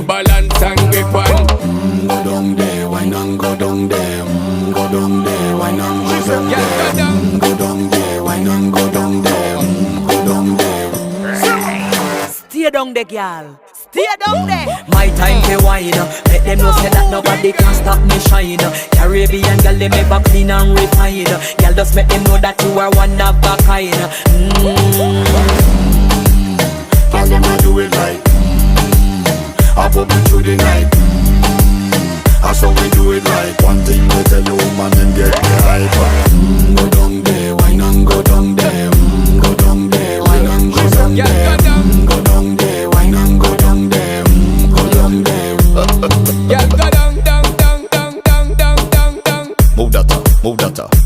balance and grip on. Go down there, why not go down there? Go down there, why not go down there? Go down there, why not go down there? Go down there. Stay down there, girl. Stay down there. My time to wine. Let them know say that nobody can stop me shine. Caribbean girl, they make up clean and refine. Girl, just make them know that you are one of a kind. Girl, them a do it right. I pop it through the night. That's how we do it right. One thing we tell you, man, and get the hype. Go down there, why not go down there? Go down there, why not go down there? Go down there, why not go down there? Go down there. Yeah, go down, down, down, down, down, down, down, down. Move that up, move that up.